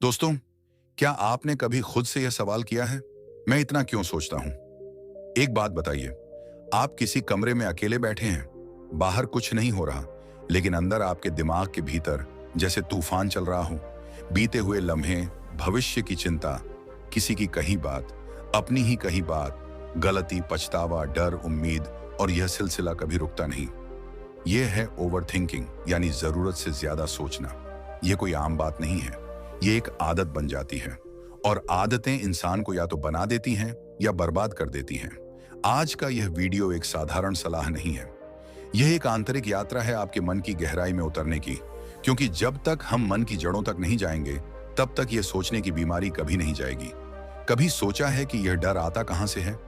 दोस्तों, क्या आपने कभी खुद से यह सवाल किया है, मैं इतना क्यों सोचता हूं? एक बात बताइए, आप किसी कमरे में अकेले बैठे हैं, बाहर कुछ नहीं हो रहा, लेकिन अंदर आपके दिमाग के भीतर जैसे तूफान चल रहा हो। बीते हुए लम्हे, भविष्य की चिंता, किसी की कही बात, अपनी ही कही बात, गलती, पछतावा, डर, उम्मीद, और यह सिलसिला कभी रुकता नहीं। यह है ओवर थिंकिंग, यानी जरूरत से ज्यादा सोचना। यह कोई आम बात नहीं है, ये एक आदत बन जाती है, और आदतें इंसान को या तो बना देती हैं या बर्बाद कर देती हैं। आज का यह वीडियो एक साधारण सलाह नहीं है, यह एक आंतरिक यात्रा है आपके मन की गहराई में उतरने की, क्योंकि जब तक हम मन की जड़ों तक नहीं जाएंगे, तब तक यह सोचने की बीमारी कभी नहीं जाएगी। कभी सोचा है कि यह डर आता कहां से है?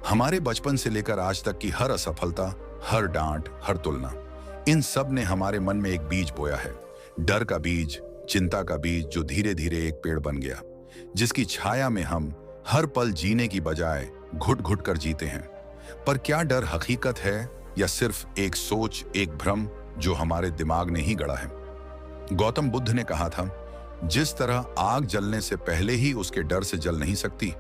हमारे बचपन से लेकर आज तक की हर असफलता, हर डांट, हर तुलना, इन सब ने हमारे मन में एक बीज बोया है। डर का बीज, चिंता का बीज, जो धीरे धीरे एक पेड़ बन गया, जिसकी छाया में हम हर पल जीने की बजाय घुट घुट कर जीते हैं। पर क्या डर हकीकत है या सिर्फ एक सोच, एक भ्रम जो हमारे दिमाग ने ही गढ़ा है? गौतम बुद्ध ने कहा था, जिस तरह आग जलने से पहले ही उसके डर से जल नहीं सकती,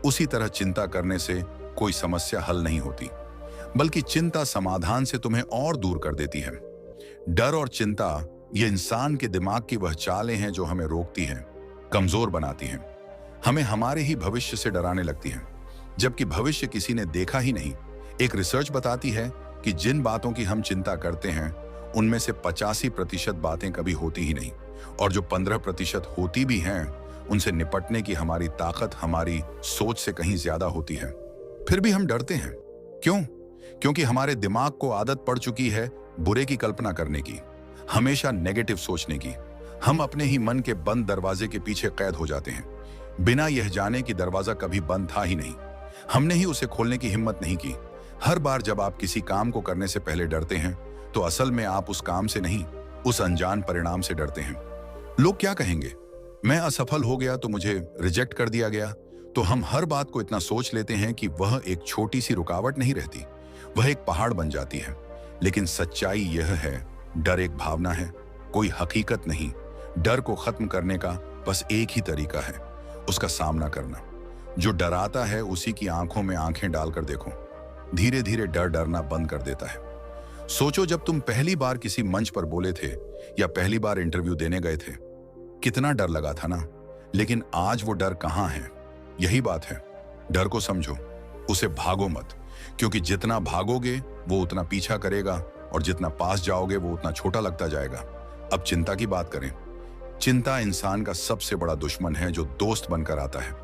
उसी तरह चिंता करने से कोई समस्या हल नहीं होती, बल्कि चिंता समाधान से तुम्हें और दूर कर देती है। डर और चिंता, ये इंसान के दिमाग की वह चालें हैं जो हमें रोकती हैं, कमजोर बनाती हैं, हमें हमारे ही भविष्य से डराने लगती हैं, जबकि भविष्य किसी ने देखा ही नहीं। एक रिसर्च बताती है कि जिन बातों की हम चिंता करते हैं, उनमें से 85% बातें कभी होती ही नहीं, और जो 15% होती भी हैं, उनसे निपटने की हमारी ताकत हमारी सोच से कहीं ज्यादा होती है। फिर भी हम डरते हैं। क्यों? क्योंकि हमारे दिमाग को आदत पड़ चुकी है बुरे की कल्पना करने की, हमेशा नेगेटिव सोचने की। हम अपने ही मन के बंद दरवाजे के पीछे कैद हो जाते हैं, बिना यह जाने कि दरवाजा कभी बंद था ही नहीं। हमने ही उसे खोलने की हिम्मत नहीं की। हर बार जब आप किसी काम को करने से पहले डरते हैं, तो असल में आप उस काम से नहीं, उस अनजान परिणाम से डरते हैं। लोग क्या कहेंगे? मैं असफल हो गया तो मुझे रिजेक्ट कर दिया गया। तो हम हर बात को इतना सोच लेते हैं कि वह एक छोटी सी रुकावट नहीं रहती, वह एक पहाड़ बन जाती है। लेकिन सच्चाई यह है, डर एक भावना है, कोई हकीकत नहीं। डर को खत्म करने का बस एक ही तरीका है, उसका सामना करना। जो डराता है उसी की आंखों में आंखें डालकर देखो, धीरे धीरे डर डरना बंद कर देता है। सोचो, जब तुम पहली बार किसी मंच पर बोले थे या पहली बार इंटरव्यू देने गए थे, कितना डर लगा था ना? लेकिन आज वो डर कहां है? यही बात है, डर को समझो, उसे भागो मत, क्योंकि जितना भागोगे वो उतना पीछा करेगा, और जितना पास जाओगे वो उतना छोटा लगता जाएगा। अब चिंता की बात करें। चिंता इंसान का सबसे बड़ा दुश्मन है, जो दोस्त बनकर आता है।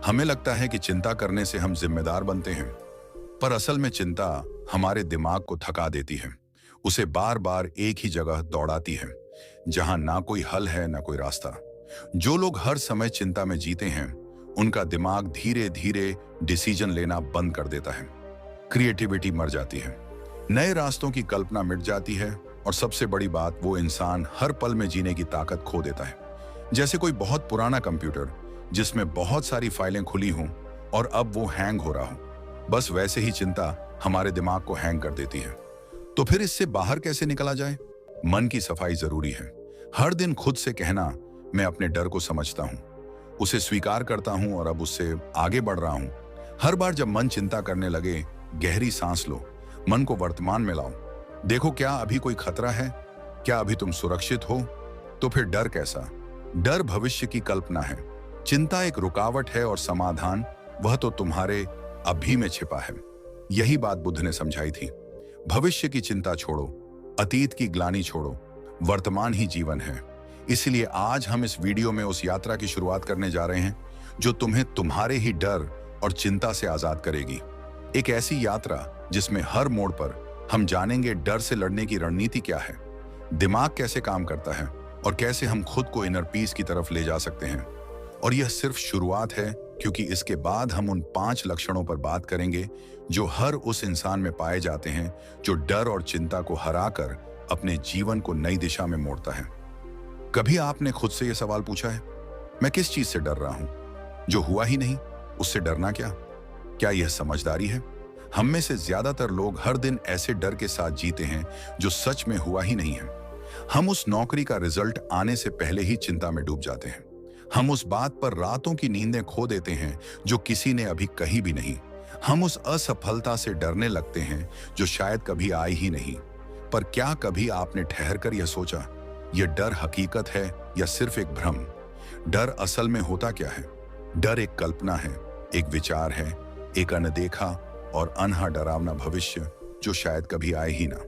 हमें लगता है कि चिंता करने से हम जिम्मेदार बनते हैं, पर असल में चिंता हमारे दिमाग को थका देती है, उसे बार बार एक ही जगह दौड़ाती है, जहां ना कोई हल है ना कोई रास्ता। जो लोग हर समय चिंता में जीते हैं, उनका दिमाग धीरे धीरे डिसीजन लेना बंद कर देता है, क्रिएटिविटी मर जाती है, नए रास्तों की कल्पना मिट जाती है, और सबसे बड़ी बात, वो इंसान हर पल में जीने की ताकत खो देता है। जैसे कोई बहुत पुराना कंप्यूटर जिसमें बहुत सारी फाइलें खुली हों और अब वो हैंग हो रहा हो, बस वैसे ही चिंता हमारे दिमाग को हैंग कर देती है। तो फिर इससे बाहर कैसे निकला जाए? मन की सफाई जरूरी है। हर दिन खुद से कहना, मैं अपने डर को समझता हूं, उसे स्वीकार करता हूं और अब उससे आगे बढ़ रहा हूं। हर बार जब मन चिंता करने लगे, गहरी सांस लो, मन को वर्तमान में लाओ। देखो, क्या अभी कोई खतरा है? क्या अभी तुम सुरक्षित हो? तो फिर डर कैसा? डर भविष्य की कल्पना है, चिंता एक रुकावट है, और समाधान वह तो तुम्हारे अभी में छिपा है। यही बात बुद्ध ने समझाई थी। भविष्य की चिंता छोड़ो, अतीत की ग्लानि छोड़ो, वर्तमान ही जीवन है। इसलिए आज हम इस वीडियो में उस यात्रा की शुरुआत करने जा रहे हैं, जो तुम्हें तुम्हारे ही डर और चिंता से आजाद करेगी। एक ऐसी यात्रा जिसमें हर मोड़ पर हम जानेंगे डर से लड़ने की रणनीति क्या है, दिमाग कैसे काम करता है, और कैसे हम खुद को इनर पीस की तरफ ले जा सकते हैं। और यह सिर्फ शुरुआत है, क्योंकि इसके बाद हम उन 5 लक्षणों पर बात करेंगे जो हर उस इंसान में पाए जाते हैं जो डर और चिंता को हराकर अपने जीवन को नई दिशा में मोड़ता है। कभी आपने खुद से यह सवाल पूछा है, मैं किस चीज से डर रहा हूं? जो हुआ ही नहीं, उससे डरना क्या? क्या यह समझदारी है? हम में से ज्यादातर लोग हर दिन ऐसे डर के साथ जीते हैं जो सच में हुआ ही नहीं है। हम उस नौकरी का रिजल्ट आने से पहले ही चिंता में डूब जाते हैं। हम उस बात पर रातों की नींदें खो देते हैं जो किसी ने अभी कही भी नहीं। हम उस असफलता से डरने लगते हैं जो शायद कभी आई ही नहीं। पर क्या कभी आपने ठहरकर यह सोचा, यह डर हकीकत है या सिर्फ एक भ्रम? डर असल में होता क्या है? डर एक कल्पना है, एक विचार है, एक अनदेखा और अनहा डरावना भविष्य जो शायद कभी आए ही ना।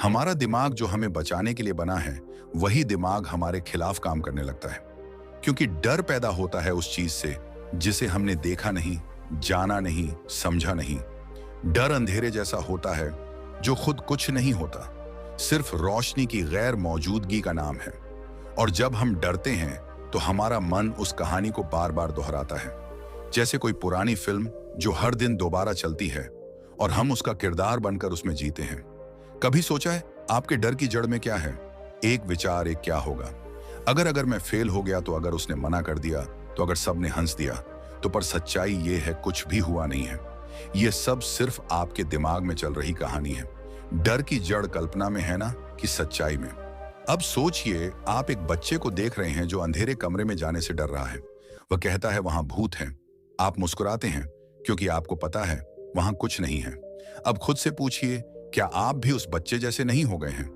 हमारा दिमाग जो हमें बचाने के लिए बना है, वही दिमाग हमारे खिलाफ काम करने लगता है। क्योंकि डर पैदा होता है उस चीज से जिसे हमने देखा नहीं, जाना नहीं, समझा नहीं। डर अंधेरे जैसा होता है जो खुद कुछ नहीं होता, सिर्फ रोशनी की गैर मौजूदगी का नाम है। और जब हम डरते हैं तो हमारा मन उस कहानी को बार बार दोहराता है, जैसे कोई पुरानी फिल्म जो हर दिन दोबारा चलती है और हम उसका किरदार बनकर उसमें जीते हैं। कभी सोचा है आपके डर की जड़ में क्या है? एक विचार, एक क्या होगा अगर मैं फेल हो गया तो, अगर उसने मना कर दिया तो, अगर सबने हंस दिया तो। पर सच्चाई ये है कुछ भी हुआ नहीं है। ये सब सिर्फ आपके दिमाग में चल रही कहानी है। डर की जड़ कल्पना में है ना कि सच्चाई में? अब सोचिए, आप एक बच्चे को देख रहे हैं जो अंधेरे कमरे में जाने से डर रहा है। वह कहता है वहां भूत है। आप मुस्कुराते हैं क्योंकि आपको पता है वहां कुछ नहीं है। अब खुद से पूछिए, क्या आप भी उस बच्चे जैसे नहीं हो गए हैं?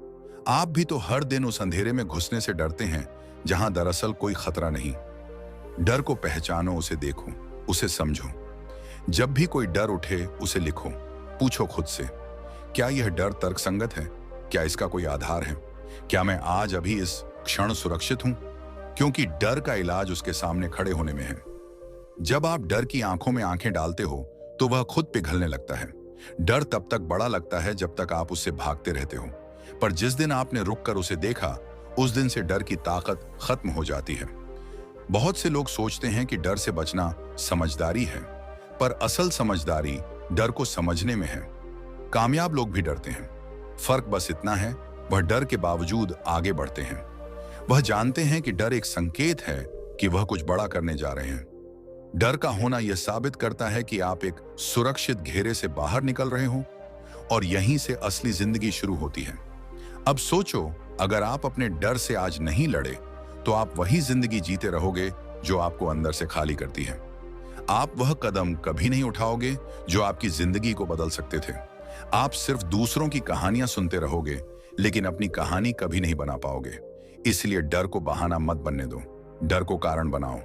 आप भी तो हर दिन उस अंधेरे में घुसने से डरते हैं जहां दरअसल कोई खतरा नहीं। डर को पहचानो, उसे देखो, उसे समझो। जब भी कोई डर उठे उसे लिखो। पूछो खुद से, क्या यह डर तर्कसंगत है? क्या इसका कोई आधार है? क्या मैं आज अभी इस क्षण सुरक्षित हूं? क्योंकि डर का इलाज उसके सामने खड़े होने में है। जब आप डर की आंखों में आंखें डालते हो तो वह खुद पिघलने लगता है। डर तब तक बड़ा लगता है जब तक आप उससे भागते रहते हो, पर जिस दिन आपने रुककर उसे देखा, उस दिन से डर की ताकत खत्म हो जाती है। बहुत से लोग सोचते हैं कि डर से बचना समझदारी है, पर असल समझदारी डर को समझने में है। कामयाब लोग भी डरते हैं, फर्क बस इतना है, वह डर के बावजूद आगे बढ़ते हैं। वह जानते हैं कि डर एक संकेत है कि वह कुछ बड़ा करने जा रहे हैं। डर का होना यह साबित करता है कि आप एक सुरक्षित घेरे से बाहर निकल रहे हो और यहीं से असली जिंदगी शुरू होती है। अब सोचो, अगर आप अपने डर से आज नहीं लड़े तो आप वही जिंदगी जीते रहोगे जो आपको अंदर से खाली करती है। आप वह कदम कभी नहीं उठाओगे जो आपकी जिंदगी को बदल सकते थे। आप सिर्फ दूसरों की कहानियां सुनते रहोगे, लेकिन अपनी कहानी कभी नहीं बना पाओगे। इसलिए डर को बहाना मत बनने दो, डर को कारण बनाओ,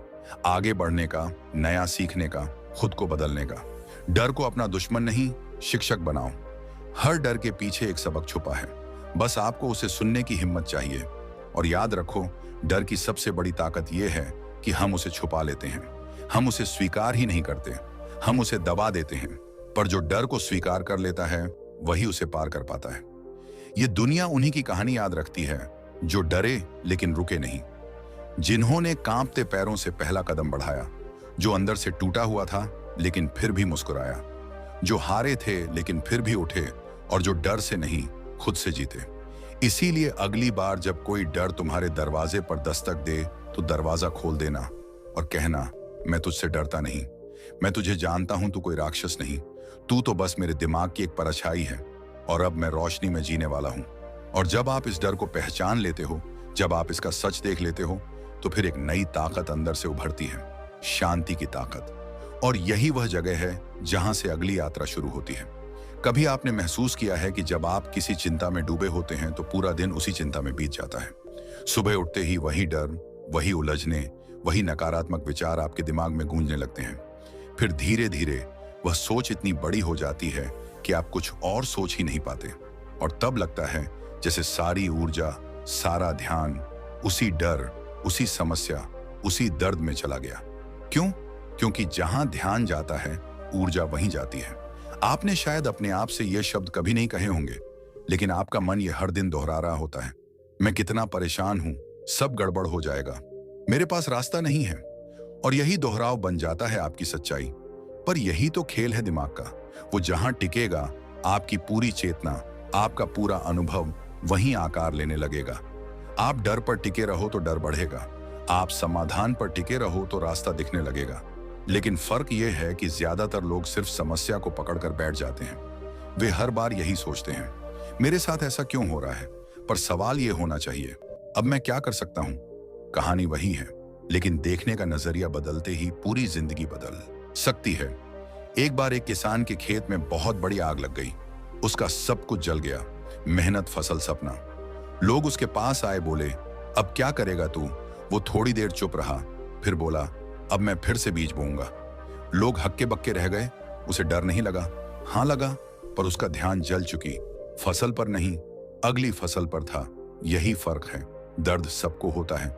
आगे बढ़ने का, नया सीखने का, खुद को बदलने का। डर को अपना दुश्मन नहीं, शिक्षक बनाओ। हर डर के पीछे एक सबक छुपा है, बस आपको उसे सुनने की हिम्मत चाहिए। और याद रखो, डर की सबसे बड़ी ताकत यह है कि हम उसे छुपा लेते हैं। हम उसे स्वीकार ही नहीं करते, हम उसे दबा देते हैं। पर जो डर को स्वीकार कर लेता है वही उसे पार कर पाता है। ये दुनिया उन्हीं की कहानी याद रखती है जो डरे लेकिन रुके नहीं, जिन्होंने कांपते पैरों से पहला कदम बढ़ाया, जो अंदर से टूटा हुआ था लेकिन फिर भी मुस्कुराया, जो हारे थे लेकिन फिर भी उठे, और जो डर से नहीं खुद से जीते। इसीलिए अगली बार जब कोई डर तुम्हारे दरवाजे पर दस्तक दे तो दरवाजा खोल देना और कहना, मैं तुझसे डरता नहीं, मैं तुझे जानता हूं, तू कोई राक्षस नहीं, तू तो बस मेरे दिमाग की एक परछाई है और अब मैं रोशनी में जीने वाला हूं। और जब आप इस डर को पहचान लेते हो, जब आप इसका सच देख लेते हो, तो फिर एक नई ताकत अंदर से उभरती है, शांति की ताकत। और यही वह जगह है जहां से अगली यात्रा शुरू होती है। कभी आपने महसूस किया है कि जब आप किसी चिंता में डूबे होते हैं तो पूरा दिन उसी चिंता में बीत जाता है। सुबह उठते ही वही डर, वही उलझने, वही नकारात्मक विचार आपके दिमाग में गूंजने लगते हैं। फिर धीरे धीरे वह सोच इतनी बड़ी हो जाती है कि आप कुछ और सोच ही नहीं पाते, और तब लगता है जैसे सारी ऊर्जा, सारा ध्यान उसी डर, उसी समस्या, उसी दर्द में चला गया। क्यों? क्योंकि जहां ध्यान जाता है ऊर्जा वहीं जाती है। आपने शायद अपने आप से ये शब्द कभी नहीं कहे होंगे, लेकिन आपका मन ये हर दिन दोहरा रहा होता है, मैं कितना परेशान हूं, सब गड़बड़ हो जाएगा, मेरे पास रास्ता नहीं है। और यही दोहराव बन जाता है आपकी सच्चाई। पर यही तो खेल है दिमाग का, वो जहां टिकेगा आपकी पूरी चेतना, आपका पूरा अनुभव वहीं आकार लेने लगेगा। आप डर पर टिके रहो तो डर बढ़ेगा, आप समाधान पर टिके रहो तो रास्ता दिखने लगेगा। लेकिन फर्क यह है कि ज्यादातर लोग सिर्फ समस्या को पकड़कर बैठ जाते हैं। वे हर बार यही सोचते हैं, मेरे साथ ऐसा क्यों हो रहा है? पर सवाल यह होना चाहिए, अब मैं क्या कर सकता हूं? कहानी वही है, लेकिन देखने का नजरिया बदलते ही पूरी जिंदगी बदल सकती है। एक बार एक किसान के खेत में बहुत बड़ी आग लग गई। उसका सब कुछ जल गया, मेहनत, फसल, सपना। लोग उसके पास आए, बोले, अब क्या करेगा तू? वो थोड़ी देर चुप रहा, फिर बोला, अब मैं फिर से बीज बोऊंगा। लोग हक्के बक्के रह गए। उसे डर नहीं लगा। हाँ लगा, पर उसका ध्यान जल चुकी फसल पर नहीं, अगली फसल पर था। यही फर्क है। दर्द सबको होता है,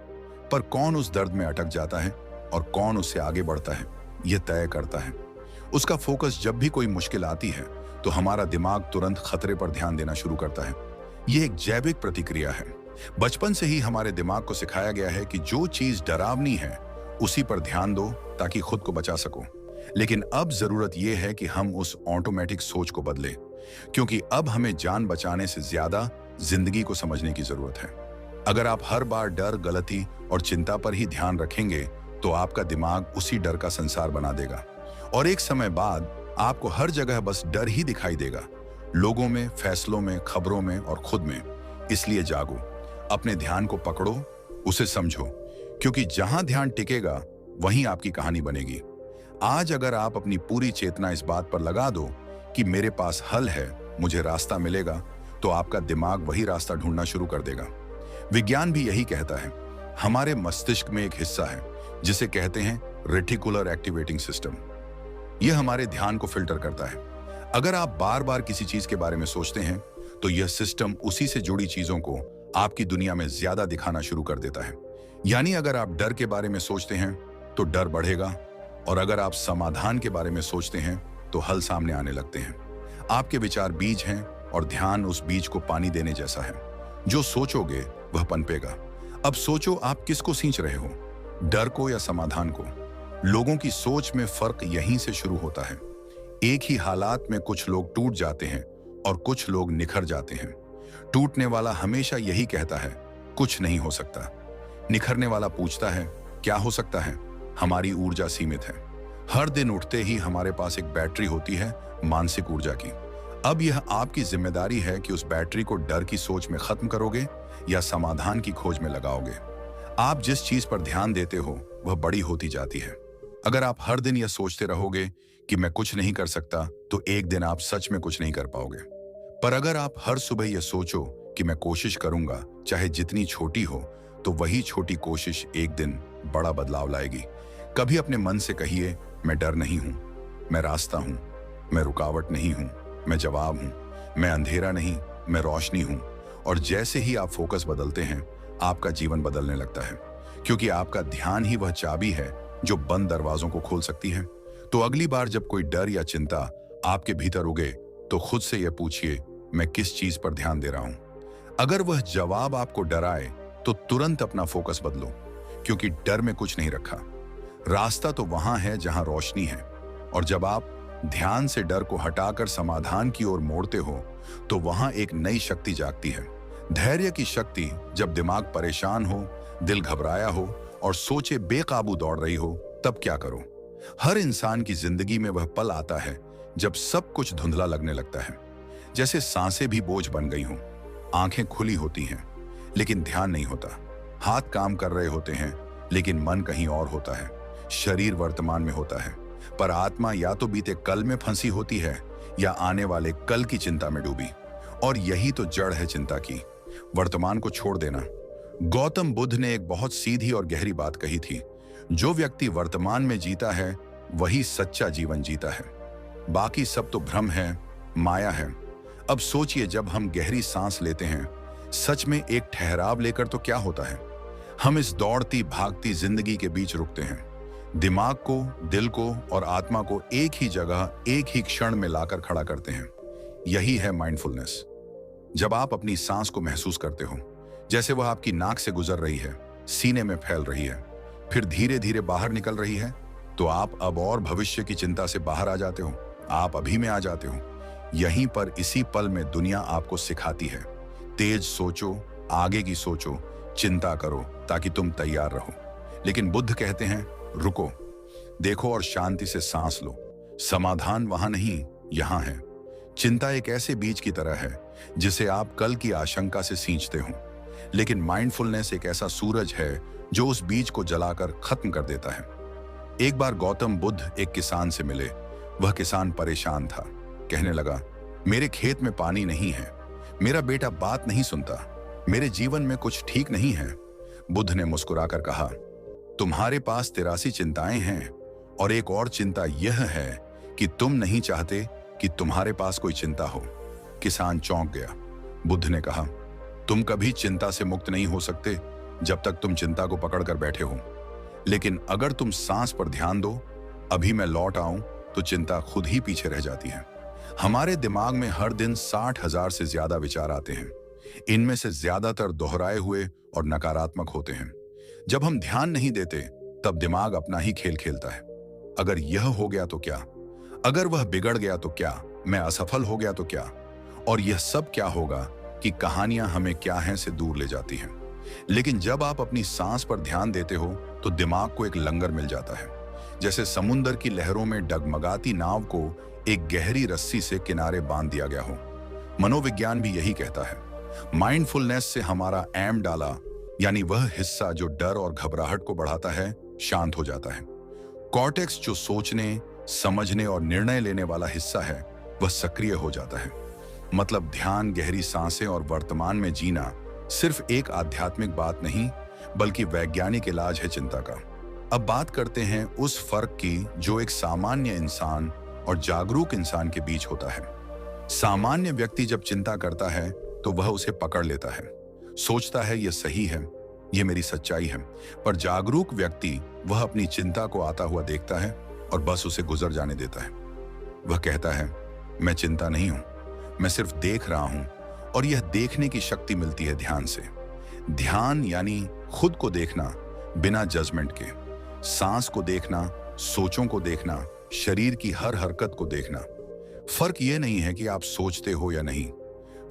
पर कौन उस दर्द में अटक जाता है और कौन उससे आगे बढ़ता है, यह तय करता है उसका फोकस। जब भी कोई मुश्किल आती है तो हमारा दिमाग तुरंत खतरे पर ध्यान देना शुरू करता है। यह एक जैविक प्रतिक्रिया है। बचपन से ही हमारे दिमाग को सिखाया गया है कि जो चीज डरावनी है उसी पर ध्यान दो ताकि खुद को बचा सको। लेकिन अब जरूरत यह है कि हम उस ऑटोमेटिक सोच को बदलें, क्योंकि अब हमें जान बचाने से ज्यादा जिंदगी को समझने की जरूरत है। अगर आप हर बार डर, गलती और चिंता पर ही ध्यान रखेंगे तो आपका दिमाग उसी डर का संसार बना देगा और एक समय बाद आपको हर जगह बस डर ही दिखाई देगा, लोगों में, फैसलों में, खबरों में और खुद में। इसलिए जागो, अपने ध्यान को पकड़ो, उसे समझो, क्योंकि जहां ध्यान टिकेगा वहीं आपकी कहानी बनेगी। आज अगर आप अपनी पूरी चेतना इस बात पर लगा दो कि मेरे पास हल है, मुझे रास्ता मिलेगा, तो आपका दिमाग वही रास्ता ढूंढना शुरू कर देगा। विज्ञान भी यही कहता है। हमारे मस्तिष्क में एक हिस्सा है जिसे कहते हैं रेटिकुलर एक्टिवेटिंग सिस्टम। यह हमारे ध्यान को फिल्टर करता है। अगर आप बार बार किसी चीज के बारे में सोचते हैं तो यह सिस्टम उसी से जुड़ी चीजों को आपकी दुनिया में ज्यादा दिखाना शुरू कर देता है। यानी अगर आप डर के बारे में सोचते हैं तो डर बढ़ेगा, और अगर आप समाधान के बारे में सोचते हैं तो हल सामने आने लगते हैं। आपके विचार बीज हैं और ध्यान उस बीज को पानी देने जैसा है। जो सोचोगे वह पनपेगा। अब सोचो, आप किसको सींच रहे हो, डर को या समाधान को? लोगों की सोच में फर्क यहीं से शुरू होता है। एक ही हालात में कुछ लोग टूट जाते हैं और कुछ लोग निखर जाते हैं। टूटने वाला हमेशा यही कहता है, कुछ नहीं हो सकता। निखरने वाला पूछता है, क्या हो सकता है? हमारी ऊर्जा सीमित है। हर दिन उठते ही हमारे पास एक बैटरी होती है, मानसिक ऊर्जा की। अब यह आपकी जिम्मेदारी है कि उस बैटरी को डर की सोच में खत्म करोगे या समाधान की खोज में लगाओगे। आप जिस चीज पर ध्यान देते हो वह बड़ी होती जाती है। अगर आप हर दिन यह सोचते रहोगे कि मैं कुछ नहीं कर सकता, तो एक दिन आप सच में कुछ नहीं कर पाओगे। पर अगर आप हर सुबह यह सोचो कि मैं कोशिश करूंगा, चाहे जितनी छोटी हो, तो वही छोटी कोशिश एक दिन बड़ा बदलाव लाएगी। कभी अपने मन से कहिए, मैं डर नहीं हूं, मैं रास्ता हूं, मैं रुकावट नहीं हूं, मैं जवाब हूं, मैं अंधेरा नहीं, मैं रोशनी हूं। और जैसे ही आप फोकस बदलते हैं, आपका जीवन बदलने लगता है, क्योंकि आपका ध्यान ही वह चाबी है जो बंद दरवाजों को खोल सकती है। तो अगली बार जब कोई डर या चिंता आपके भीतर उगे, तो खुद से यह पूछिए, मैं किस चीज पर ध्यान दे रहा हूं? अगर वह जवाब आपको डराए तो तुरंत अपना फोकस बदलो, क्योंकि डर में कुछ नहीं रखा। रास्ता तो वहां है जहां रोशनी है। और जब आप ध्यान से डर को हटाकर समाधान की ओर मोड़ते हो, तो वहां एक नई शक्ति जागती है। धैर्य की शक्ति। जब दिमाग परेशान हो, दिल घबराया हो और सोचे बेकाबू दौड़ रही हो, तब क्या करो? हर इंसान की जिंदगी में वह पल आता है जब सब कुछ धुंधला लगने लगता है, जैसे सांसें भी बोझ बन गई हों। आंखें खुली होती हैं लेकिन ध्यान नहीं होता। हाथ काम कर रहे होते हैं लेकिन मन कहीं और होता है। शरीर वर्तमान में होता है, पर आत्मा या तो बीते कल में फंसी होती है या आने वाले कल की चिंता में डूबी। और यही तो जड़ है चिंता की, वर्तमान को छोड़ देना। गौतम बुद्ध ने एक बहुत सीधी और गहरी बात कही थी, जो व्यक्ति वर्तमान में जीता है वही सच्चा जीवन जीता है, बाकी सब तो भ्रम है, माया है। अब सोचिए, जब हम गहरी सांस लेते हैं, सच में एक ठहराव लेकर, तो क्या होता है? हम इस दौड़ती भागती जिंदगी के बीच रुकते हैं। दिमाग को, दिल को और आत्मा को एक ही जगह, एक ही क्षण में लाकर खड़ा करते हैं। यही है माइंडफुलनेस। जब आप अपनी सांस को महसूस करते हो, जैसे वह आपकी नाक से गुजर रही है, सीने में फैल रही है, फिर धीरे धीरे बाहर निकल रही है, तो आप अब और भविष्य की चिंता से बाहर आ जाते हो। आप अभी में आ जाते हो। यहीं पर, इसी पल में दुनिया आपको सिखाती है, तेज सोचो, आगे की सोचो, चिंता करो ताकि तुम तैयार रहो। लेकिन बुद्ध कहते हैं, रुको, देखो और शांति से सांस लो। समाधान वहां नहीं, यहां है। चिंता एक ऐसे बीज की तरह है जिसे आप कल की आशंका से सींचते हो, लेकिन माइंडफुलनेस एक ऐसा सूरज है जो उस बीज को जलाकर खत्म कर देता है। एक बार गौतम बुद्ध एक किसान से मिले। वह किसान परेशान था। कहने लगा, मेरे खेत में पानी नहीं है, मेरा बेटा बात नहीं सुनता, मेरे जीवन में कुछ ठीक नहीं है। बुद्ध ने मुस्कुराकर कहा, तुम्हारे पास 83 चिंताएं हैं और एक और चिंता यह है कि तुम नहीं चाहते कि तुम्हारे पास कोई चिंता हो। किसान चौंक गया। बुद्ध ने कहा, तुम कभी चिंता से मुक्त नहीं हो सकते जब तक तुम चिंता को पकड़कर बैठे हो, लेकिन अगर तुम सांस पर ध्यान दो, अभी मैं लौट आऊं, तो चिंता खुद ही पीछे रह जाती है। हमारे दिमाग में हर दिन 60,000 से ज्यादा विचार आते हैं। इनमें से ज्यादातर दोहराए हुए और नकारात्मक होते हैं। जब हम ध्यान नहीं देते तब दिमाग अपना ही खेल खेलता है। अगर यह हो गया तो क्या, अगर वह बिगड़ गया तो क्या, मैं असफल हो गया तो क्या, और यह सब क्या होगा कि कहानियां हमें क्या हैं से दूर ले जाती हैं। लेकिन जब आप अपनी सांस पर ध्यान देते हो तो दिमाग को एक लंगर मिल जाता है। जैसे समुद्र की लहरों में डगमगाती नाव को एक गहरी रस्सी से किनारे बांध दिया गया हो। मनोविज्ञान भी यही कहता है। माइंडफुलनेस से हमारा एम्बडाला, यानी वह हिस्सा जो डर और घबराहट को बढ़ाता है, शांत हो जाता है। कॉर्टेक्स, जो सोचने, समझने और निर्णय लेने वाला हिस्सा है, वह सक्रिय हो जाता है। मतलब ध्यान, गहरी सांसें और वर्तमान में जीना सिर्फ एक आध्यात्मिक बात नहीं, बल्कि वैज्ञानिक इलाज है चिंता का। अब बात करते हैं उस फर्क की जो एक सामान्य इंसान और जागरूक इंसान के बीच होता है। सामान्य व्यक्ति जब चिंता करता है तो वह उसे पकड़ लेता है, सोचता है यह सही है, यह मेरी सच्चाई है। पर जागरूक व्यक्ति, वह अपनी चिंता को आता हुआ देखता है और बस उसे गुजर जाने देता है। वह कहता है, मैं चिंता नहीं हूं, मैं सिर्फ देख रहा हूं। और यह देखने की शक्ति मिलती है ध्यान से। ध्यान यानी खुद को देखना बिना जजमेंट के, सांस को देखना, सोचों को देखना, शरीर की हर हरकत को देखना। फर्क यह नहीं है कि आप सोचते हो या नहीं,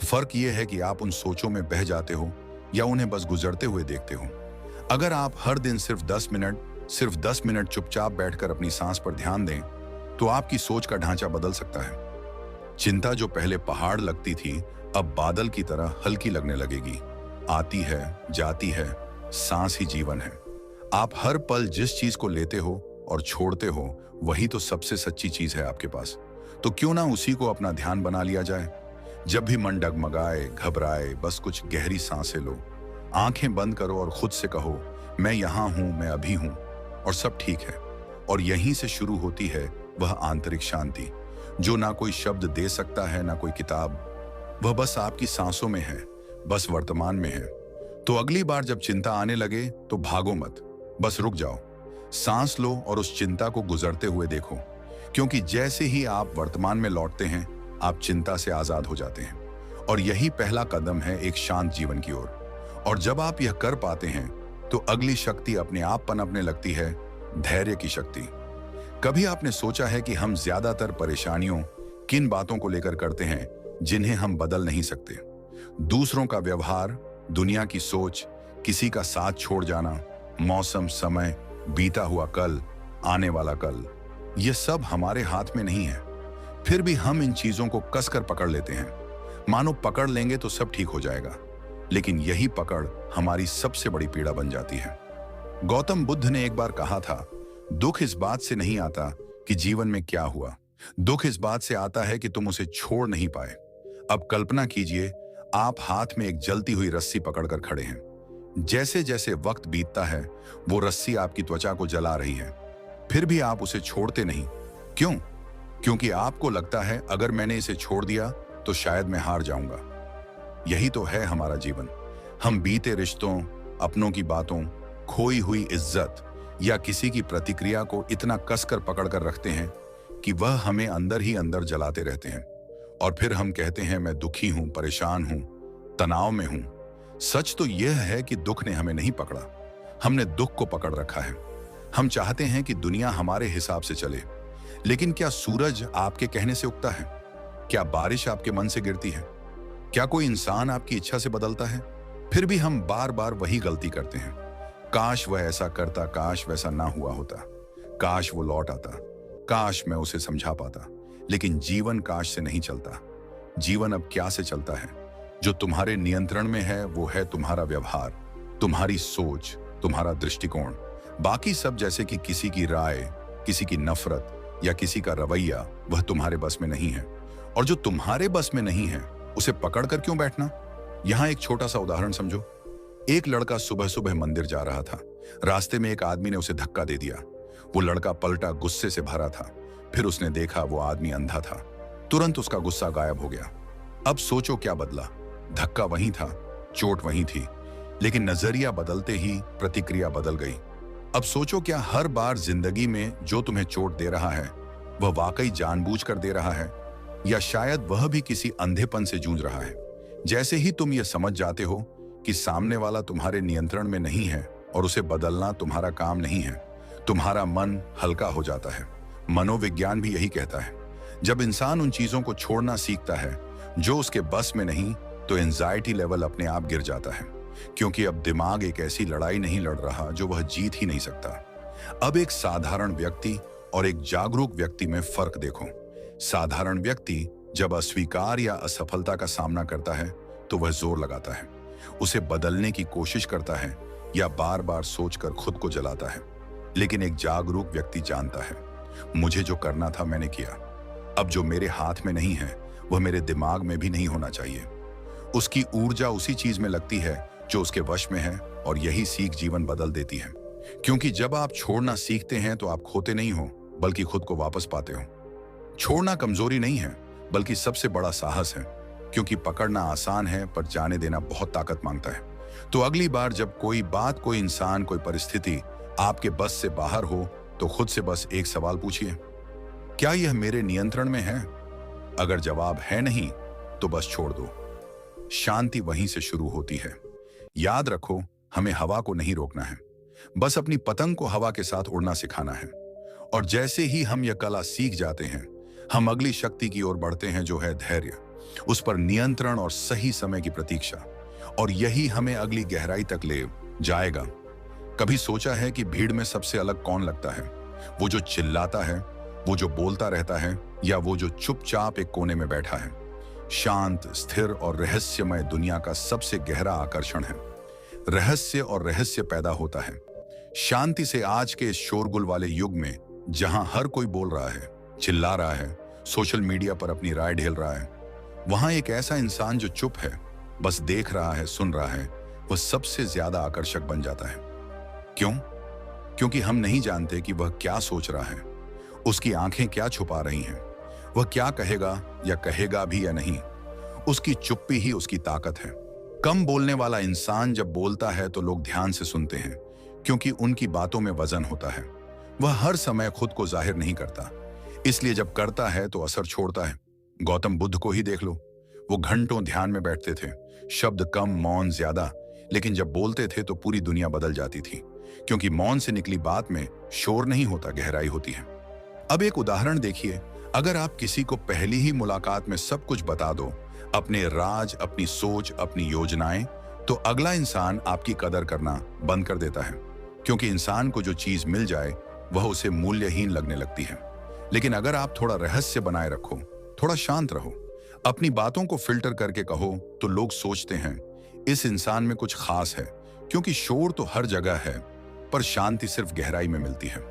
फर्क यह है कि आप उन सोचों में बह जाते हो या उन्हें बस गुजरते हुए देखते हो। अगर आप हर दिन सिर्फ 10 मिनट चुपचाप बैठकर अपनी सांस पर ध्यान दें, तो आपकी सोच का ढांचा बदल सकता है। चिंता जो पहले पहाड़ लगती थी, अब बादल की तरह हल्की लगने लगेगी। आती है, जाती है, सांस ही जीवन है। आप हर पल जिस चीज को लेते हो और छोड़ते हो, वही तो सबसे सच्ची चीज है आपके पास। तो क्यों ना उसी को अपना ध्यान बना लिया जाए। जब भी मन डगमगाए, घबराए, बस कुछ गहरी सांसें लो, आंखें बंद करो और खुद से कहो, मैं यहां हूं, मैं अभी हूं और सब ठीक है। और यहीं से शुरू होती है वह आंतरिक शांति, जो ना कोई शब्द दे सकता है, ना कोई किताब। वह बस आपकी सांसों में है, बस वर्तमान में है। तो अगली बार जब चिंता आने लगे तो भागो मत, बस रुक जाओ, सांस लो और उस चिंता को गुजरते हुए देखो। क्योंकि जैसे ही आप वर्तमान में लौटते हैं, आप चिंता से आजाद हो जाते हैं। और यही पहला कदम है एक शांत जीवन की ओर। और जब आप यह कर पाते हैं तो अगली शक्ति अपने आप पनपने लगती है, धैर्य की शक्ति। कभी आपने सोचा है कि हम ज्यादातर परेशानियों किन बातों को लेकर करते हैं जिन्हें हम बदल नहीं सकते? दूसरों का व्यवहार, दुनिया की सोच, किसी का साथ छोड़ जाना, मौसम, समय, बीता हुआ कल, आने वाला कल, ये सब हमारे हाथ में नहीं है। फिर भी हम इन चीजों को कसकर पकड़ लेते हैं, मानो पकड़ लेंगे तो सब ठीक हो जाएगा। लेकिन यही पकड़ हमारी सबसे बड़ी पीड़ा बन जाती है। गौतम बुद्ध ने एक बार कहा था, दुख इस बात से नहीं आता कि जीवन में क्या हुआ, दुख इस बात से आता है कि तुम उसे छोड़ नहीं पाए। अब कल्पना कीजिए, आप हाथ में एक जलती हुई रस्सी पकड़कर खड़े हैं। जैसे जैसे वक्त बीतता है, वो रस्सी आपकी त्वचा को जला रही है, फिर भी आप उसे छोड़ते नहीं। क्यों? क्योंकि आपको लगता है अगर मैंने इसे छोड़ दिया तो शायद मैं हार जाऊंगा। यही तो है हमारा जीवन। हम बीते रिश्तों, अपनों की बातों, खोई हुई इज्जत या किसी की प्रतिक्रिया को इतना कसकर पकड़कर रखते हैं कि वह हमें अंदर ही अंदर जलाते रहते हैं। और फिर हम कहते हैं, मैं दुखी हूं, परेशान हूं, तनाव में हूं। सच तो यह है कि दुख ने हमें नहीं पकड़ा, हमने दुख को पकड़ रखा है। हम चाहते हैं कि दुनिया हमारे हिसाब से चले, लेकिन क्या सूरज आपके कहने से उगता है? क्या बारिश आपके मन से गिरती है? क्या कोई इंसान आपकी इच्छा से बदलता है? फिर भी हम बार बार वही गलती करते हैं। काश वह ऐसा करता, काश वैसा ना हुआ होता, काश वो लौट आता, काश मैं उसे समझा पाता। लेकिन जीवन काश से नहीं चलता। जीवन अब क्या से चलता है? जो तुम्हारे नियंत्रण में है वो है तुम्हारा व्यवहार, तुम्हारी सोच, तुम्हारा दृष्टिकोण। बाकी सब, जैसे कि किसी की राय, किसी की नफरत या किसी का रवैया, वह तुम्हारे बस में नहीं है। और जो तुम्हारे बस में नहीं है उसे पकड़ कर क्यों बैठना। यहां एक छोटा सा उदाहरण समझो। एक लड़का सुबह सुबह मंदिर जा रहा था। रास्ते में एक आदमी ने उसे धक्का दे दिया। वो लड़का पलटा, गुस्से से भरा था। फिर उसने देखा वो आदमी अंधा था। तुरंत उसका गुस्सा गायब हो गया। अब सोचो क्या बदला। धक्का वहीं था, चोट वहीं थी, लेकिन नजरिया बदलते ही प्रतिक्रिया बदल गई। अब सोचो, क्या हर बार जिंदगी में जो तुम्हें चोट दे रहा है वह वाकई जानबूझकर दे रहा है, या शायद वह भी किसी अंधेपन से जूझ रहा है। जैसे ही तुम ये समझ जाते हो कि सामने वाला तुम्हारे नियंत्रण में नहीं है और उसे बदलना तुम्हारा काम नहीं है, तुम्हारा मन हल्का हो जाता है। मनोविज्ञान भी यही कहता है। जब इंसान उन चीजों को छोड़ना सीखता है जो उसके बस में नहीं, तो एंजाइटी लेवल अपने आप गिर जाता है, क्योंकि अब दिमाग एक ऐसी लड़ाई नहीं लड़ रहा जो वह जीत ही नहीं सकता। अब एक साधारण व्यक्ति और एक जागरूक व्यक्ति में फर्क देखो। साधारण व्यक्ति जब अस्वीकार या असफलता का सामना करता है तो वह जोर लगाता है, उसे बदलने की कोशिश करता है या बार बार सोचकर खुद को जलाता है। लेकिन एक जागरूक व्यक्ति जानता है, मुझे जो करना था मैंने किया। अब जो मेरे हाथ में नहीं है वह मेरे दिमाग में भी नहीं होना चाहिए। उसकी ऊर्जा उसी चीज में लगती है जो उसके वश में है, और यही सीख जीवन बदल देती है। क्योंकि जब आप छोड़ना सीखते हैं तो आप खोते नहीं हो, बल्कि खुद को वापस पाते हो। छोड़ना कमजोरी नहीं है, बल्कि सबसे बड़ा साहस है, क्योंकि पकड़ना आसान है पर जाने देना बहुत ताकत मांगता है। तो अगली बार जब कोई बात, कोई इंसान, कोई परिस्थिति आपके बस से बाहर हो, तो खुद से बस एक सवाल पूछिए, क्या यह मेरे नियंत्रण में है? अगर जवाब है नहीं तो बस छोड़ दो। शांति वहीं से शुरू होती है। याद रखो, हमें हवा को नहीं रोकना है, बस अपनी पतंग को हवा के साथ उड़ना सिखाना है। और जैसे ही हम यह कला सीख जाते हैं, हम अगली शक्ति की ओर बढ़ते हैं, जो है धैर्य, उस पर नियंत्रण और सही समय की प्रतीक्षा। और यही हमें अगली गहराई तक ले जाएगा। कभी सोचा है कि भीड़ में सबसे अलग कौन लगता है? वो जो चिल्लाता है, वो जो बोलता रहता है, या वो जो चुपचाप एक कोने में बैठा है? शांत, स्थिर और रहस्यमय दुनिया का सबसे गहरा आकर्षण है। रहस्य और रहस्य पैदा होता है शांति से। आज के इस शोरगुल वाले युग में, जहां हर कोई बोल रहा है, चिल्ला रहा है, सोशल मीडिया पर अपनी राय ढेल रहा है, वहां एक ऐसा इंसान जो चुप है, बस देख रहा है, सुन रहा है, वह सबसे ज्यादा आकर्षक बन जाता है। क्यों? क्योंकि हम नहीं जानते कि वह क्या सोच रहा है, उसकी आंखें क्या छुपा रही हैं, वह क्या कहेगा या कहेगा भी या नहीं। उसकी चुप्पी ही उसकी ताकत है। कम बोलने वाला इंसान जब बोलता है तो लोग ध्यान से सुनते हैं, क्योंकि उनकी बातों में वजन होता है। वह हर समय खुद को जाहिर नहीं करता, इसलिए जब करता है तो असर छोड़ता है। गौतम बुद्ध को ही देख लो, वो घंटों ध्यान में बैठते थे, शब्द कम, मौन ज्यादा, लेकिन जब बोलते थे तो पूरी दुनिया बदल जाती थी, क्योंकि मौन से निकली बात में शोर नहीं होता, गहराई होती है। अब एक उदाहरण देखिए। अगर आप किसी को पहली ही मुलाकात में सब कुछ बता दो, अपने राज, अपनी सोच, अपनी योजनाएं, तो अगला इंसान आपकी कदर करना बंद कर देता है, क्योंकि इंसान को जो चीज मिल जाए वह उसे मूल्यहीन लगने लगती है। लेकिन अगर आप थोड़ा रहस्य बनाए रखो, थोड़ा शांत रहो, अपनी बातों को फिल्टर करके कहो, तो लोग सोचते हैं इस इंसान में कुछ खास है, क्योंकि शोर तो हर जगह है, पर शांति सिर्फ गहराई में मिलती है।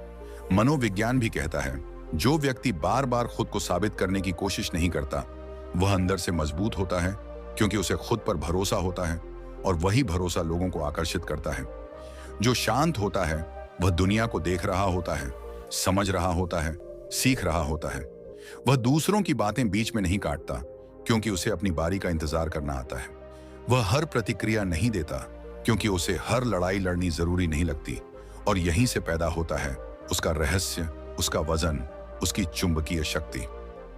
मनोविज्ञान भी कहता है, जो व्यक्ति बार बार खुद को साबित करने की कोशिश नहीं करता, वह अंदर से मजबूत होता है, क्योंकि उसे खुद पर भरोसा होता है, और वही भरोसा लोगों को आकर्षित करता है। जो शांत होता है वह दुनिया को देख रहा होता है, समझ रहा होता है, सीख रहा होता है। वह दूसरों की बातें बीच में नहीं काटता, क्योंकि उसे अपनी बारी का इंतजार करना आता है। वह हर प्रतिक्रिया नहीं देता, क्योंकि उसे हर लड़ाई लड़नी जरूरी नहीं लगती। और यहीं से पैदा होता है उसका रहस्य, उसका वजन, उसकी चुंबकीय शक्ति।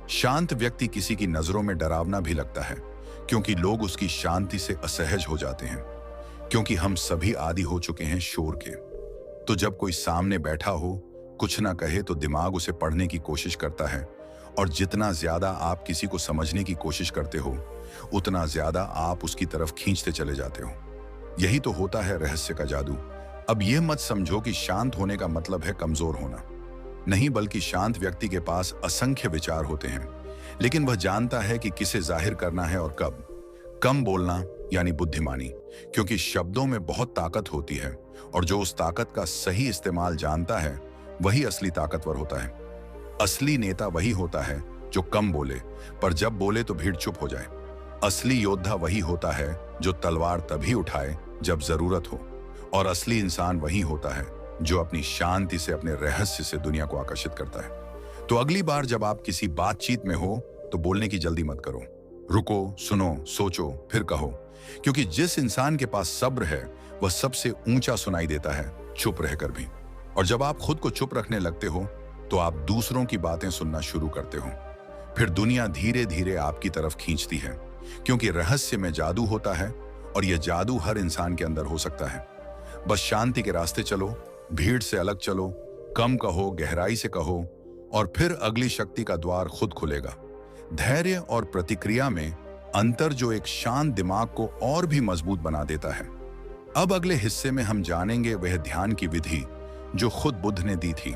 शांत व्यक्ति किसी की नजरों में डरावना भी लगता है, क्योंकि लोग उसकी शांति से असहज हो जाते हैं, क्योंकि हम सभी आदी हो चुके हैं शोर के। तो जब कोई सामने बैठा हो, कुछ ना कहे, तो दिमाग उसे पढ़ने की कोशिश करता है, और जितना ज्यादा आप किसी को समझने की कोशिश करते हो, उतना ज्यादा आप उसकी तरफ खींचते चले जाते हो। यही तो होता है रहस्य का जादू। अब यह मत समझो कि शांत होने का मतलब है कमजोर होना, नहीं, बल्कि शांत व्यक्ति के पास असंख्य विचार होते हैं, लेकिन वह जानता है कि किसे जाहिर करना है और कब। कम बोलना यानी बुद्धिमानी, क्योंकि शब्दों में बहुत ताकत होती है और जो उस ताकत का सही इस्तेमाल जानता है वही असली ताकतवर होता है। असली नेता वही होता है जो कम बोले, पर जब बोले तो भीड़ चुप हो जाए। असली योद्धा वही होता है जो तलवार तभी उठाए जब जरूरत हो, और असली इंसान वही होता है जो अपनी शांति से, अपने रहस्य से दुनिया को आकर्षित करता है। तो अगली बार जब आप किसी बातचीत में हो तो बोलने की जल्दी मत करो। रुको, सुनो, सोचो, फिर कहो, क्योंकि जिस इंसान के पास सब्र है वह सबसे ऊंचा सुनाई देता है, चुप रहकर भी। और जब आप खुद को चुप रखने लगते हो तो आप दूसरों की बातें सुनना शुरू करते हो। फिर दुनिया धीरे धीरे आपकी तरफ खींचती है, क्योंकि रहस्य में जादू होता है और यह जादू हर इंसान के अंदर हो सकता है। बस शांति के रास्ते चलो, भीड़ से अलग चलो, कम कहो, गहराई से कहो, और फिर अगली शक्ति का द्वार खुद खुलेगा। धैर्य और प्रतिक्रिया में अंतर जो एक शांत दिमाग को और भी मजबूत बना देता है। अब अगले हिस्से में हम जानेंगे वह ध्यान की विधि जो खुद बुद्ध ने दी थी,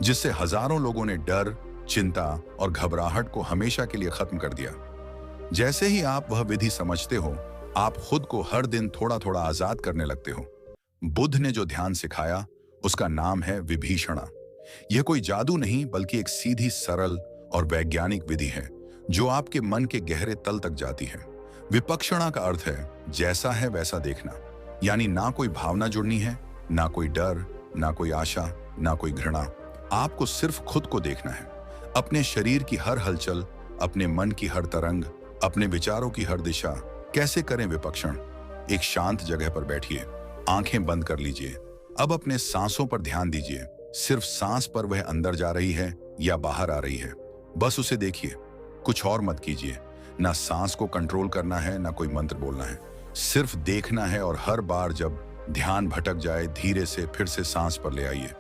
जिससे हजारों लोगों ने डर, चिंता और घबराहट को हमेशा के लिए खत्म कर दिया। जैसे ही आप वह विधि समझते हो, आप खुद को हर दिन थोड़ा थोड़ा आजाद करने लगते हो। बुद्ध ने जो ध्यान सिखाया उसका नाम है विभीषणा। यह कोई जादू नहीं, बल्कि एक सीधी, सरल और वैज्ञानिक विधि है जो आपके मन के गहरे तल तक जाती है। विपक्षणा का अर्थ है जैसा है वैसा देखना, यानी ना कोई भावना जुड़नी है, ना कोई डर, ना कोई आशा, ना कोई घृणा। आपको सिर्फ खुद को देखना है, अपने शरीर की हर हलचल, अपने मन की हर तरंग, अपने विचारों की हर दिशा। कैसे करें विपक्षण? एक शांत जगह पर बैठिए, आंखें बंद कर लीजिए। अब अपने सांसों पर ध्यान दीजिए, सिर्फ सांस पर, वह अंदर जा रही है या बाहर आ रही है, बस उसे देखिए, कुछ और मत कीजिए। ना सांस को कंट्रोल करना है, ना कोई मंत्र बोलना है, सिर्फ देखना है। और हर बार जब ध्यान भटक जाए, धीरे से फिर से सांस पर ले आइए।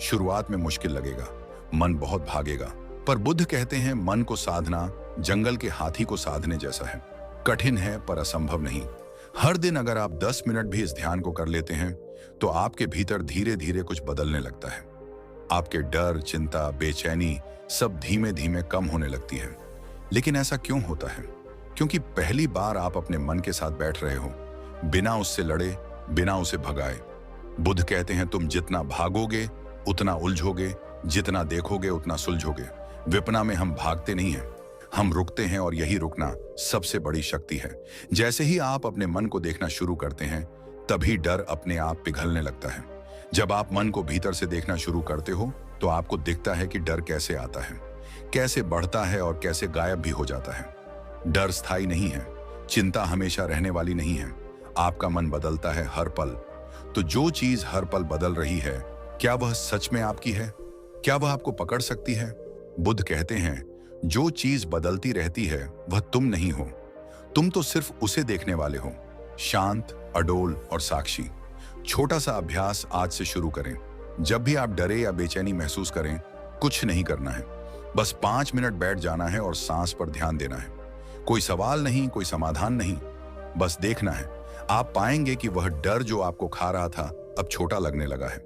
शुरुआत में मुश्किल लगेगा, मन बहुत भागेगा, पर बुद्ध कहते हैं मन को साधना जंगल के हाथी को साधने जैसा है। कठिन है पर असंभव नहीं। हर दिन अगर आप 10 मिनट भी इस ध्यान को कर लेते हैं तो आपके भीतर धीरे धीरे कुछ बदलने लगता है। आपके डर, चिंता, बेचैनी सब धीमे धीमे कम होने लगती है। लेकिन ऐसा क्यों होता है? क्योंकि पहली बार आप अपने मन के साथ बैठ रहे हो, बिना उससे लड़े, बिना उसे भगाए। बुद्ध कहते हैं तुम जितना भागोगे उतना उलझोगे, जितना देखोगे उतना सुलझोगे। विपना में हम भागते नहीं हैं, हम रुकते हैं, और यही रुकना सबसे बड़ी शक्ति है। जैसे ही आप अपने मन को देखना शुरू करते हैं, तभी डर अपने आप पिघलने लगता है। जब आप मन को भीतर से देखना शुरू करते हो तो आपको दिखता है कि डर कैसे आता है, कैसे बढ़ता है और कैसे गायब भी हो जाता है। डर स्थायी नहीं है, चिंता हमेशा रहने वाली नहीं है। आपका मन बदलता है हर पल। तो जो चीज हर पल बदल रही है, क्या वह सच में आपकी है? क्या वह आपको पकड़ सकती है? बुद्ध कहते हैं जो चीज बदलती रहती है वह तुम नहीं हो, तुम तो सिर्फ उसे देखने वाले हो, शांत, अडोल और साक्षी। छोटा सा अभ्यास आज से शुरू करें। जब भी आप डरे या बेचैनी महसूस करें, कुछ नहीं करना है, बस 5 मिनट बैठ जाना है और सांस पर ध्यान देना है। कोई सवाल नहीं, कोई समाधान नहीं, बस देखना है। आप पाएंगे कि वह डर जो आपको खा रहा था अब छोटा लगने लगा है।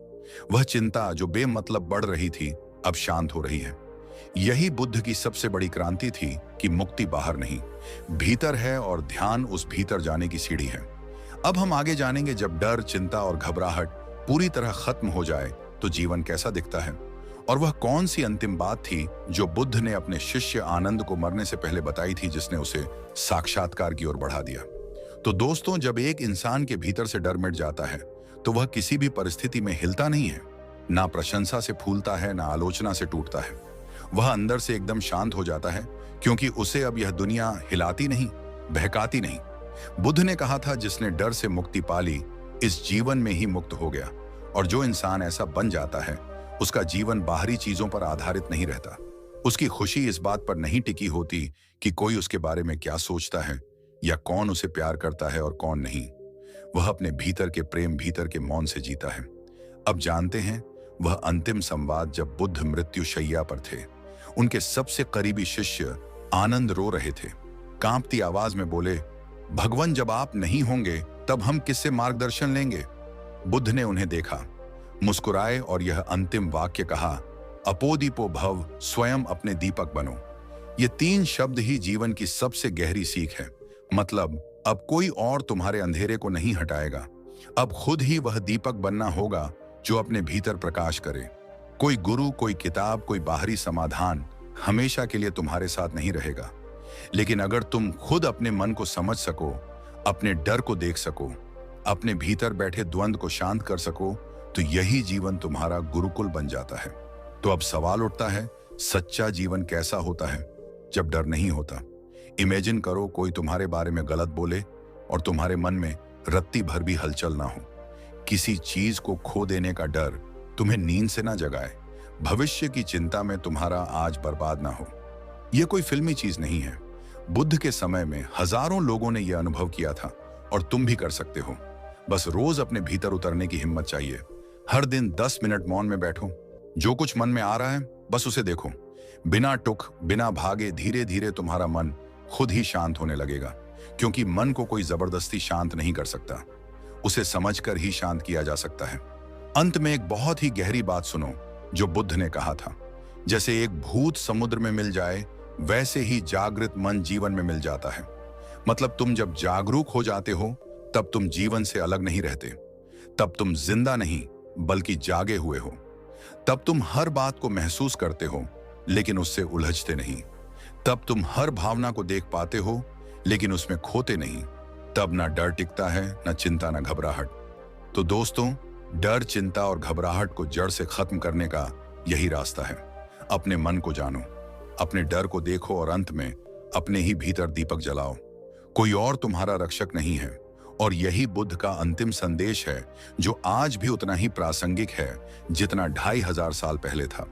वह चिंता जो बेमतलब बढ़ रही थी अब शांत हो रही है। यही बुद्ध की सबसे बड़ी क्रांति थी कि मुक्ति बाहर नहीं, भीतर है, और ध्यान उस भीतर जाने की सीढ़ी है। अब हम आगे जानेंगे जब डर, चिंता और घबराहट पूरी तरह खत्म हो जाए तो जीवन कैसा दिखता है, और वह कौन सी अंतिम बात थी जो बुद्ध ने अपने शिष्य आनंद को मरने से पहले बताई थी, जिसने उसे साक्षात्कार की ओर बढ़ा दिया। तो दोस्तों, जब एक इंसान के भीतर से डर मिट जाता है तो वह किसी भी परिस्थिति में हिलता नहीं है, ना प्रशंसा से फूलता है, ना आलोचना से टूटता है। वह अंदर से एकदम शांत हो जाता है, क्योंकि उसे अब यह दुनिया हिलाती नहीं, बहकाती नहीं। बुद्ध ने कहा था जिसने डर से मुक्ति पाली इस जीवन में ही मुक्त हो गया। और जो इंसान ऐसा बन जाता है उसका जीवन बाहरी चीजों पर आधारित नहीं रहता। उसकी खुशी इस बात पर नहीं टिकी होती कि कोई उसके बारे में क्या सोचता है या कौन उसे प्यार करता है और कौन नहीं। वह अपने भीतर के प्रेम, भीतर के मौन से जीता है। अब जानते हैं वह अंतिम संवाद जब बुद्ध मृत्यु शैया पर थे। उनके सबसे करीबी शिष्य आनंद रो रहे थे, कांपती आवाज में बोले, भगवान जब आप नहीं होंगे तब हम किससे मार्गदर्शन लेंगे? बुद्ध ने उन्हें देखा, मुस्कुराए और यह अंतिम वाक्य कहा, अपोदीपो भव, स्वयं अपने दीपक बनो। ये 3 शब्द ही जीवन की सबसे गहरी सीख है। मतलब अब कोई और तुम्हारे अंधेरे को नहीं हटाएगा। अब खुद ही वह दीपक बनना होगा जो अपने भीतर प्रकाश करे। कोई गुरु, कोई किताब, कोई बाहरी समाधान हमेशा के लिए तुम्हारे साथ नहीं रहेगा। लेकिन अगर तुम खुद अपने मन को समझ सको, अपने डर को देख सको, अपने भीतर बैठे द्वंद को शांत कर सको, तो यही जीवन तुम्हारा गुरुकुल बन जाता है। तो अब सवाल उठता है, सच्चा जीवन कैसा होता है जब डर नहीं होता? इमेजिन करो कोई तुम्हारे बारे में गलत बोले और तुम्हारे मन में रत्ती भर भी हलचल ना हो। किसी चीज को खो देने का डर तुम्हें नींद से ना जगाए। भविष्य की चिंता में तुम्हारा आज बर्बाद ना हो। यह कोई फिल्मी चीज नहीं है। बुद्ध के समय में हजारों लोगों ने यह अनुभव किया था और तुम भी कर सकते हो। बस रोज अपने भीतर उतरने की हिम्मत चाहिए। हर दिन 10 मिनट मौन में बैठो। जो कुछ मन में आ रहा है बस उसे देखो। बिना टुक, बिना भागे, धीरे धीरे तुम्हारा मन खुद ही शांत होने लगेगा। क्योंकि मन को कोई जबरदस्ती शांत नहीं कर सकता, उसे समझकर ही शांत किया जा सकता है। अंत में एक बहुत ही गहरी बात सुनो जो बुद्ध ने कहा था, जैसे एक भूत समुद्र में मिल जाए वैसे ही जागृत मन जीवन में मिल जाता है। मतलब तुम जब जागरूक हो जाते हो तब तुम जीवन से अलग नहीं रहते। तब तुम जिंदा नहीं बल्कि जागे हुए हो। तब तुम हर बात को महसूस करते हो लेकिन उससे उलझते नहीं। तब तुम हर भावना को देख पाते हो लेकिन उसमें खोते नहीं। तब ना डर टिकता है, ना चिंता, ना घबराहट। तो दोस्तों, डर, चिंता और घबराहट को जड़ से खत्म करने का यही रास्ता है। अपने मन को जानो, अपने डर को देखो और अंत में अपने ही भीतर दीपक जलाओ। कोई और तुम्हारा रक्षक नहीं है। और यही बुद्ध का अंतिम संदेश है जो आज भी उतना ही प्रासंगिक है जितना 2500 साल पहले था।